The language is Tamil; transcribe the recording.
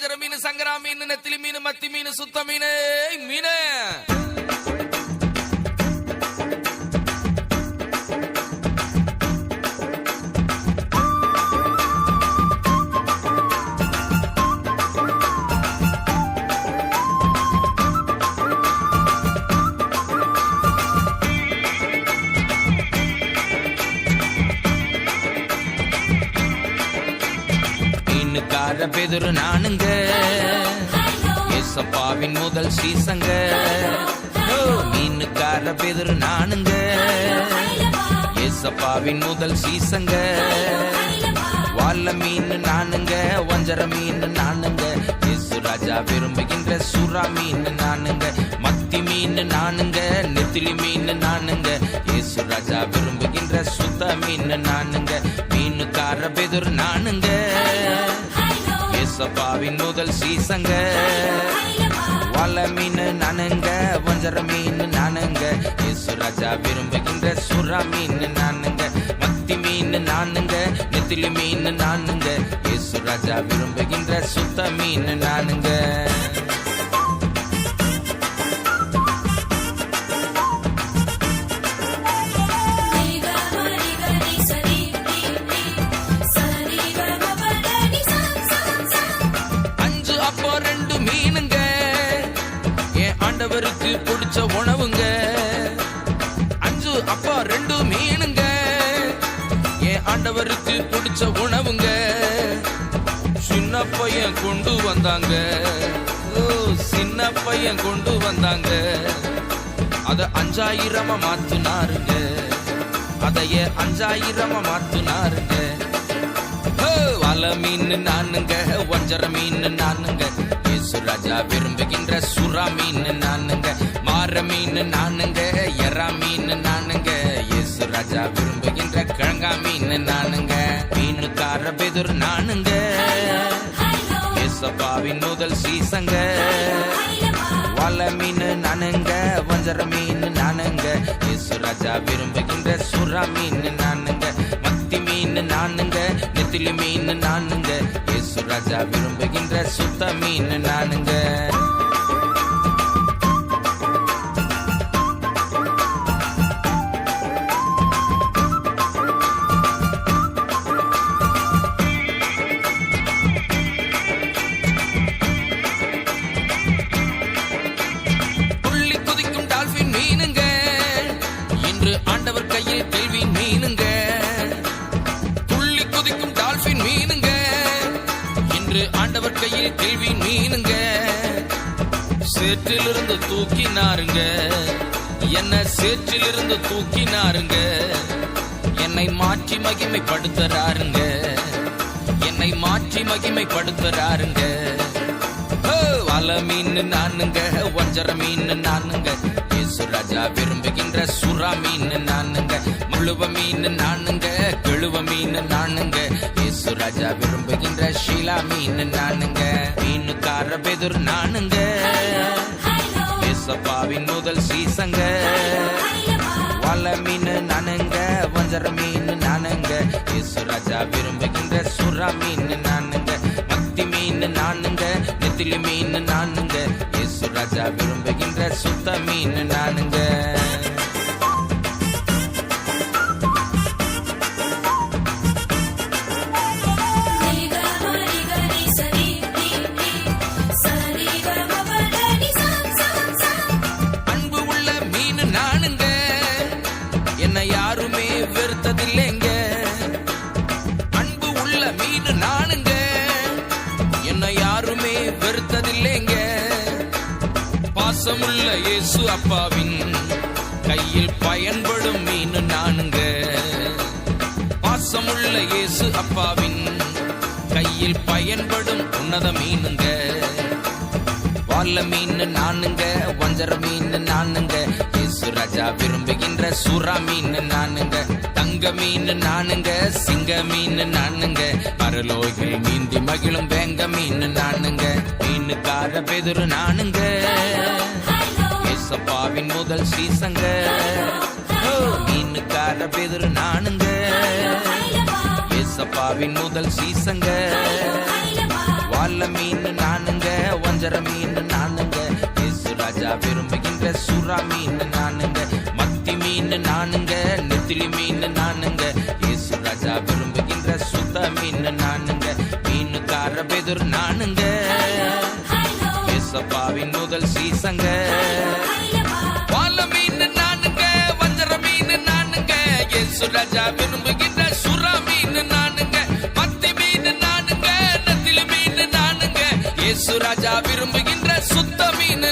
வஞ்சர மீன், சங்கரா மீன், நெத்திலி மீன், மத்தி மீன், சுத்த மீன் மீன். மீனுக்கார பெதுரு நானுங்க, ஏசப்பாவின் முதல் சீசங்க. மீனுக்கார பெதுரு நானுங்க, ஏசப்பாவின் முதல் சீசங்க. வாழ மீன் நானுங்க, வஞ்சர மீன் நானுங்க, இயேசு ராஜா விரும்புகின்ற சுறா மீன் நானுங்க. மத்தி மீன் நானுங்க, நெத்திலி மீன் நானுங்க, இயேசு ராஜா விரும்புகின்ற சுத்த மீன் நானுங்க. மீனுக்கார பெதுரு நானுங்க, ஏசப்பாவின் முதல் சீசங்க. வாழ மீன் நானுங்க, வஞ்சர மீன் நானுங்க, இயேசு ராஜா விரும்புகின்ற சுறா மீன் நானுங்க. மத்தி மீன் நானுங்க, நெத்திலி மீன் நானுங்க, இயேசு ராஜா விரும்புகின்ற சுத்த மீன் நானுங்க. ஆண்டவருக்கு பிடிச்ச உணவுங்க. 5 அப்பா 2 மீனுங்க, என் ஆண்டவருக்கு பிடிச்ச உணவுங்க. சின்ன பையன் கொண்டு வந்தாங்க, சின்ன பையன் கொண்டு வந்தாங்க. அத 5000 மாத்துனாருங்க, அதைய 5000 மாத்துனாருங்க. வாழ மீன் நானுங்க, வஞ்சர மீன் நானுங்க, இயேசு ராஜா விரும்புகின்ற சுறா மீன் நானுங்க. மாற மீன் நானுங்க, எறா மீன் நானுங்க, இயேசு ராஜா விரும்புகின்ற கிழங்கா மீன் நானுங்க. மீனுக்கார பெதுரு நானுங்க, ஏசப்பாவின் முதல் சீசங்க. வாழ மீன் நானுங்க, வஞ்சர மீன் நானுங்க, இயேசு ராஜா விரும்புகின்ற சுறா மீன் நானுங்க. மத்தி மீன் நானுங்க, நெத்திலி மீன் நானுங்க, இயேசு ராஜா விரும்புகின்ற சுத்த மீன் நானுங்க. புள்ளி குதிக்கும் டால்பின் மீனுங்க, இன்று ஆண்டவர் கையில் கேள்வி மீனுங்க. புள்ளி குதிக்கும் டால்பின் மீனுங்க, இன்று ஆண்டவர் கையில் கேள்வி மீனுங்க. சேற்றிலிருந்து தூக்கினாருங்க, என்ன சேற்றிலிருந்து தூக்கினாருங்க. என்னை மாற்றி மகிமைப்படுத்துறாருங்க, என்னை மாற்றி மகிமைப்படுத்துறாருங்க. வாழ மீன் நானுங்க, வஞ்சர மீன் நானுங்க, இயேசு ராஜா விரும்புகின்ற சுறா மீன் நானுங்க. முழுவ மீன் நானுங்க, கெழுவ மீன் நானுங்க, இயேசு ராஜா விரும்புகின்ற ஷீலா மீன் நானுங்க. மீனுக்கார பெதுரு நானுங்க, ஏசப்பாவின் முதல் சீசங்க. வாழ மீன் நானுங்க, வஞ்சர மீன் நானுங்க, இயேசு ராஜா விரும்புகின்ற சுறா மீன் நானுங்க. மத்தி மீன் நானுங்க, நெத்திலி மீன் நானுங்க, இயேசு ராஜா விரும்புகின்ற சுத்த மீன் நானுங்க. அன்பு உள்ள மீன் நானுங்க, என்னை யாருமே வெறுத்ததில்லைங்க. அன்பு உள்ள மீன் நானுங்க, என்னை யாருமே வெறுத்ததில்லைங்க. பாசமுள்ள இயேசு அப்பாவின் கையில் பயன்படும் மீன் நானுங்க. பாசமுள்ள இயேசு அப்பாவின் கையில் பயன்படும் உன்னத மீனுங்க. வாழ மீன் நானுங்க, வஞ்சர மீன் நானுங்க, இயேசு ராஜா விரும்புகின்ற சுறா மீன் நானுங்க. தங்க மீன் நானுங்க, சிங்க மீன் நானுங்க, பரலோகில் மீந்தி மகிழும் வேங்க மீன் நானுங்க. மீனுக்கார பெதுரு நானுங்க, ஏசப்பாவின் முதல் சீசங்க. மீனுக்கார பெதுரு நானுங்க, ஏசப்பாவின் முதல் சீசங்க. வால்ல மீன் நானுங்க, வஞ்சர மீன் நானுங்க, இயேசு ராஜா விரும்புகின்ற சுறா மீன் நானுங்க, மத்தி மீன் நானுங்க, நெத்திலி மீன் நானுங்க, இயேசு ராஜா விரும்புகின்ற சுத்த மீன் நானுங்க, மீனுக்கார பெதுர் நானுங்க, ஏசப்பாவின் முதல் சீசங்க. வால்ல மீன் நானுங்க, வஞ்சர மீன் நானுங்க, இயேசு ராஜா விரும்புகின்ற சுறா மீன் நானுங்க, மத்தி மீன் நானுங்க, நெத்திலி மீன் நானுங்க, இயேசு ராஜா விரும்புகின்ற சுத்த மீன்